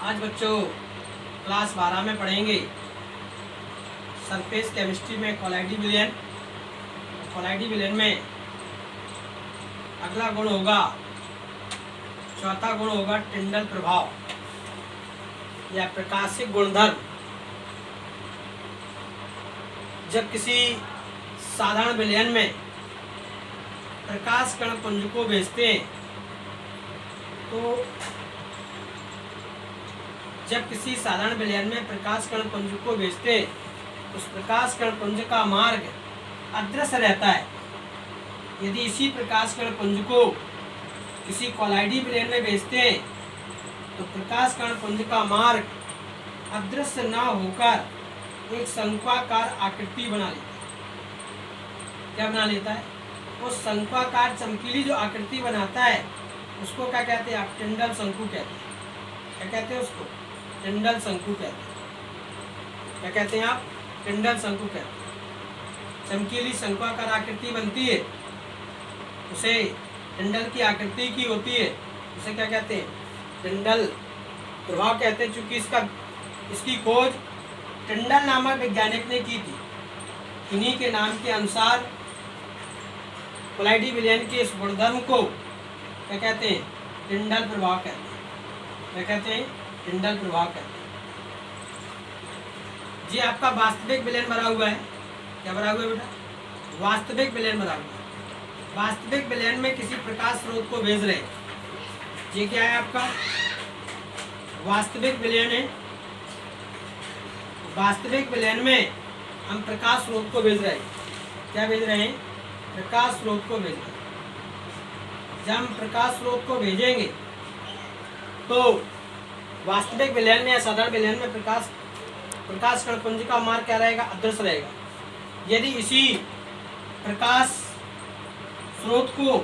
आज बच्चों क्लास 12 में पढ़ेंगे सरफेस केमिस्ट्री में कोलाइडी विलयन। कोलाइडी विलयन में अगला गुण होगा, चौथा गुण होगा टिंडल प्रभाव या प्रकाशिक गुणधर्म। जब किसी साधारण विलयन में प्रकाश कण पुंज को भेजते हैं तो जब किसी साधारण विलयन में प्रकाश कण पुंज को भेजते हैं उस प्रकाश कण पुंज का मार्ग अदृश्य रहता है। यदि इसी प्रकाश कण पुंज को किसी कोलाइडी विलयन में भेजते हैं तो प्रकाश कण पुंज का मार्ग अदृश्य न होकर एक शंक्वाकार आकृति बना लेता है। क्या बना लेता है? उस शंक्वाकार चमकीली जो आकृति बनाता है उसको क्या कहते हैं आप? टिंडल शंकु कहते हैं। क्या कहते हैं उसको? टिंडल शंकु कहते हैं। क्या कहते हैं आप? टिंडल शंकु कहते हैं। चमकीली शंक्वाकार आकृति बनती है, उसे टिंडल की आकृति की होती है, उसे क्या कहते हैं? टिंडल प्रभाव कहते हैं। चूंकि इसकी खोज टिंडल नामक वैज्ञानिक ने की थी, इन्हीं के नाम के अनुसार कोलाइडी विलयन के इस गुणधर्म को क्या कहते हैं? टिंडल प्रभाव कहते हैं। क्या कहते हैं? टिंडल प्रभाव कहते हैं। जी आपका वास्तविक विलयन भरा हुआ है। क्या भरा हुआ है बेटा? वास्तविक विलयन भरा हुआ है। वास्तविक विलयन में किसी प्रकाश स्रोत को भेज रहे हैं। ये क्या है आपका? वास्तविक विलयन है। वास्तविक विलयन में हम प्रकाश स्रोत को भेज रहे हैं। क्या भेज रहे हैं? प्रकाश स्रोत को भेज रहे हैं। जब हम प्रकाश स्रोत को भेजेंगे तो वास्तविक विलयन में या साधारण विलयन में प्रकाश कण पुंज का मार्ग क्या रहेगा? अदृश्य रहेगा। यदि इसी प्रकाश स्रोत को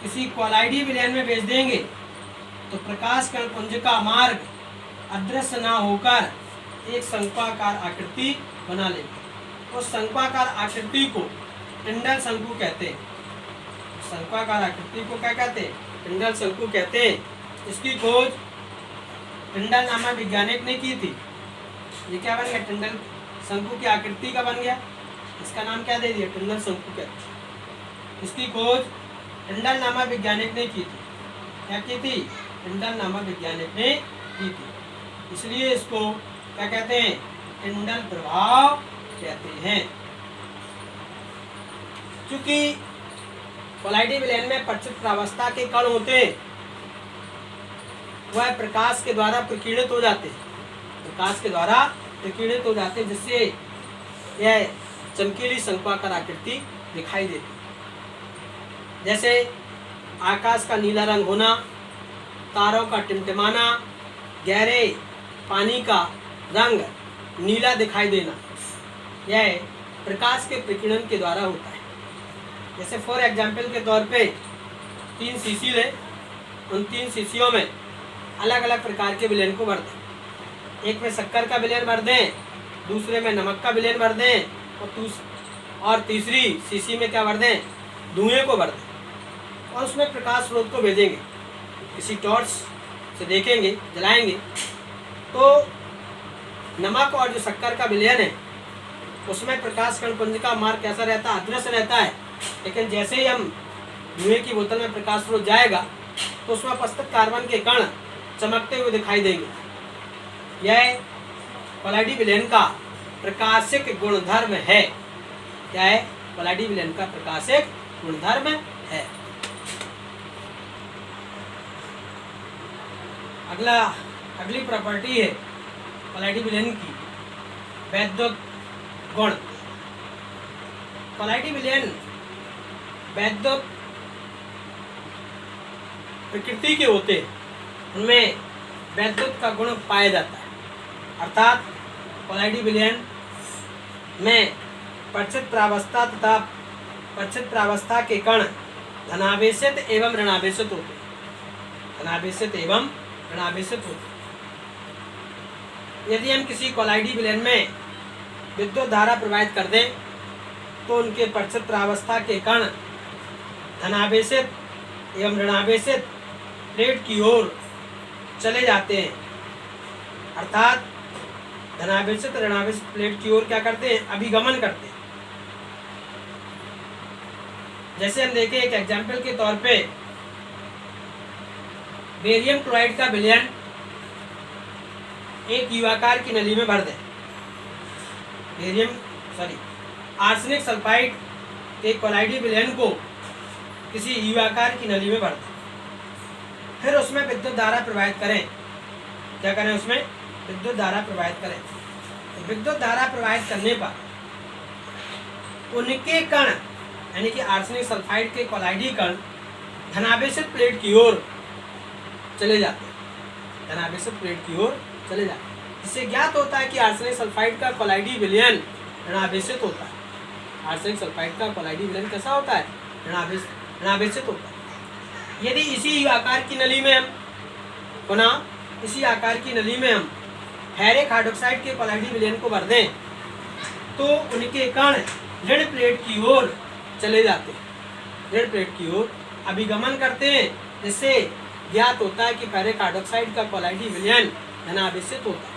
किसी कोलाइडी विलयन में भेज देंगे तो प्रकाश कण पुंज का मार्ग अदृश्य न होकर एक शंक्वाकार आकृति बना लेगा। उस शंक्वाकार आकृति को टिंडल शंकु कहते हैं। शंक्वाकार आकृति को क्या कहते हैं? टिंडल शंकु कहते हैं। इसकी खोज टिंडल नामक वैज्ञानिक ने की थी। ये क्या बन गया? टिंडल शंकु की आकृति का बन गया। इसका नाम क्या दे दिया? टिंडल शंकु कहते हैं। इसकी खोज टिंडल नामक वैज्ञानिक ने की थी। क्या की थी? टिंडल नामक वैज्ञानिक ने की थी। इसलिए इसको क्या कहते हैं? टिंडल प्रभाव कहते हैं। क्योंकि कोलाइडी विलयन में प्रचित प्रावस्था के कण होते हैं, वह प्रकाश के द्वारा प्रकीर्णित हो जाते हैं। प्रकाश के द्वारा प्रकीर्णित हो जाते हैं, जिससे यह चमकीली शंक्वाकार आकृति दिखाई देती है। जैसे आकाश का नीला रंग होना, तारों का टिमटिमाना, गहरे पानी का रंग नीला दिखाई देना, यह प्रकाश के प्रकीर्णन के द्वारा होता है। जैसे फॉर एग्जाम्पल के तौर पे 3 शीशी लें, उन 3 शीशियों में अलग अलग प्रकार के विलयन को भर दें। एक में शक्कर का विलयन भर दें, दूसरे में नमक का विलयन भर दें और तीसरी शीशी में क्या भर दें? धुएं को भर दें और उसमें प्रकाश स्रोत को भेजेंगे। किसी टॉर्च से देखेंगे, जलाएंगे तो नमक और जो शक्कर का विलयन है उसमें प्रकाश कण पुंज का मार्ग कैसा रहता है? अदृश्य रहता है। लेकिन जैसे ही हम धुएं की बोतल में प्रकाश स्रोत जाएगा तो उसमें उपस्थित कार्बन के कण चमकते हुए दिखाई देंगे। यह कोलाइडी विलयन का प्रकाशिक गुणधर्म है। क्या है? कोलाइडी विलयन का प्रकाशिक गुणधर्म है। अगली प्रॉपर्टी है कोलाइडी विलयन की वैद्युत गुण। कोलाइडी विलयन वैद्युत प्रकृति के होते हैं, उनमें वैद्युत का गुण पाया जाता है। अर्थात कोलाइडी विलयन में प्रचित प्रावस्था तथा प्रचित प्रावस्था के कण धनावेशित एवं ऋणावेशित होते हैं। धनावेशित एवं ऋणावेशित होते हैं। यदि हम किसी कोलाइडी विलयन में विद्युत धारा प्रवाहित कर दें तो उनके प्रचित प्रावस्था के कण धनावेशित एवं ऋणावेशित प्लेट की ओर चले जाते हैं, अर्थात धनावेशित ऋणावेशित प्लेट की ओर क्या करते हैं, अभिगमन करते हैं। जैसे हम देखें एक एग्जाम्पल के तौर पे, बेरियम क्लोराइड का विलयन एक युवाकार की नली में भर दें, आर्सेनिक सल्फाइड के कोलाइडी विलयन को किसी युवाकार की नली में भर दें, फिर उसमें विद्युत धारा प्रवाहित करें। क्या करें, उसमें विद्युत धारा प्रवाहित करें। तो विद्युत धारा प्रवाहित करने पर उनके कण यानी कि आर्सेनिक सल्फाइड के कोलाइडी कण धनावेशित प्लेट की ओर चले जाते हैं, धनावेशित प्लेट की ओर चले जाते हैं। इससे ज्ञात होता है कि आर्सेनिक सल्फाइड का कोलाइडी विलयन ऋणावेशित होता है। आर्सेनिक सल्फाइड का कोलाइडी विलयन कैसा होता है, ऋणावेशित होता है। यदि इसी आकार की नली में हम इसी आकार की नली में हम फेरिक हाइड्रोक्साइड के कोलाइडी विलयन को भर दें तो उनके कण ऋण प्लेट की ओर चले जाते हैं, ऋण प्लेट की ओर अभिगमन करते हैं, जिससे ज्ञात होता है कि फेरिक हाइड्रोक्साइड का कोलाइडी विलयन धनावेशित होता है।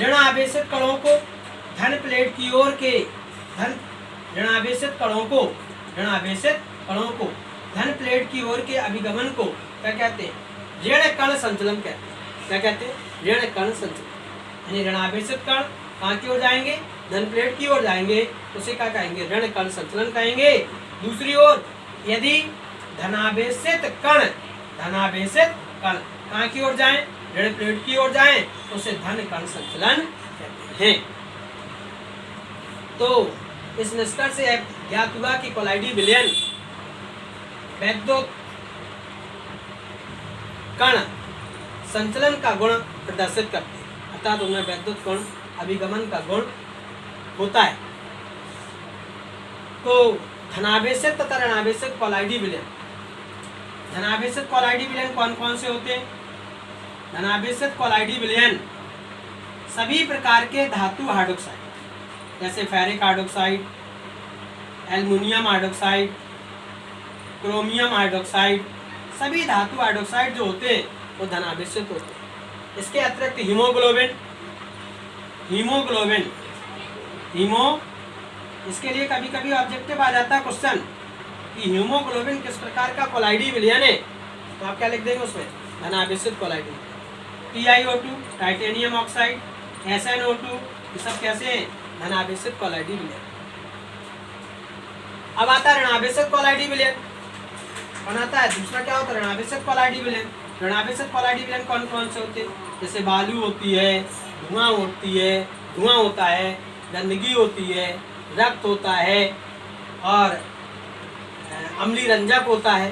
ऋण आवेशित कणों को धन प्लेट की ओर के ऋणावेशित कणों को धन प्लेट की ओर के अभिगमन को क्या कहते हैं, ऋण कण संचलन कहते हैं। क्या कहते हैं, ऋण कण संचलन। यानी ऋणावेशित कण कहाँ की ओर जाएंगे, धन प्लेट की ओर जाएंगे, उसे क्या कहेंगे, ऋण कण संचलन कहेंगे। दूसरी ओर यदि धनावेशित कण कहाँ की ओर जाएं, ऋण प्लेट की ओर जाएं, उसे धन कण संचलन कहते हैं। तो इस निष्कर्ष से ज्ञात हुआ कि कोलाइडी विलयन वैद्युत कण संचलन का गुण प्रदर्शित करते हैं, अर्थात उनमें वैद्युत कण अभिगमन का गुण होता है। तो धनावेशित तथा ऋणावेशित कोलाइडी विलयन, धनावेशित कोलाइडी विलयन कौन कौन से होते हैं? धनावेशित कोलाइडी विलयन सभी प्रकार के धातु हाइड्रोक्साइड जैसे ferric hydroxide, aluminium hydroxide, chromium hydroxide, सभी धातु हाइड्रोक्साइड जो होते हैं वो धनावेशित होते हैं। इसके अतिरिक्त इसके लिए कभी कभी ऑब्जेक्टिव आ जाता है क्वेश्चन कि हीमोग्लोबिन किस प्रकार का कोलाइडी विलयन है, तो आप क्या लिख देंगे उसमें, धनावेशित कोलाइडी। TiO2 टाइटेनियम ऑक्साइड, SnO2 ये सब कैसे हैं, धनावेशित कोलाइडी विलयन। अब आता है ऋणावेशित कोलाइडी विलयन, कौन आता है, दूसरा क्या होता है, ऋणावेशित कोलाइडी विलयन। ऋणावेशित कोलाइडी विलयन कौन कौन से होते हैं, जैसे बालू होती है, धुआं होता है, गंदगी होती है, रक्त होता है और अम्लीय रंजक होता है।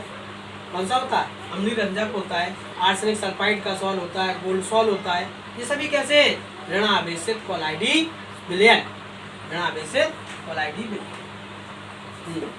कौन सा होता है, अम्लीय रंजक होता है, आर्सेनिक सल्फाइड का सॉल होता है, गोल्ड सॉल होता है। ये सभी कैसे हैं, ऋणावेशित कोलाइडी विलयन, ऋणावेशित कोलाइडी विलयन।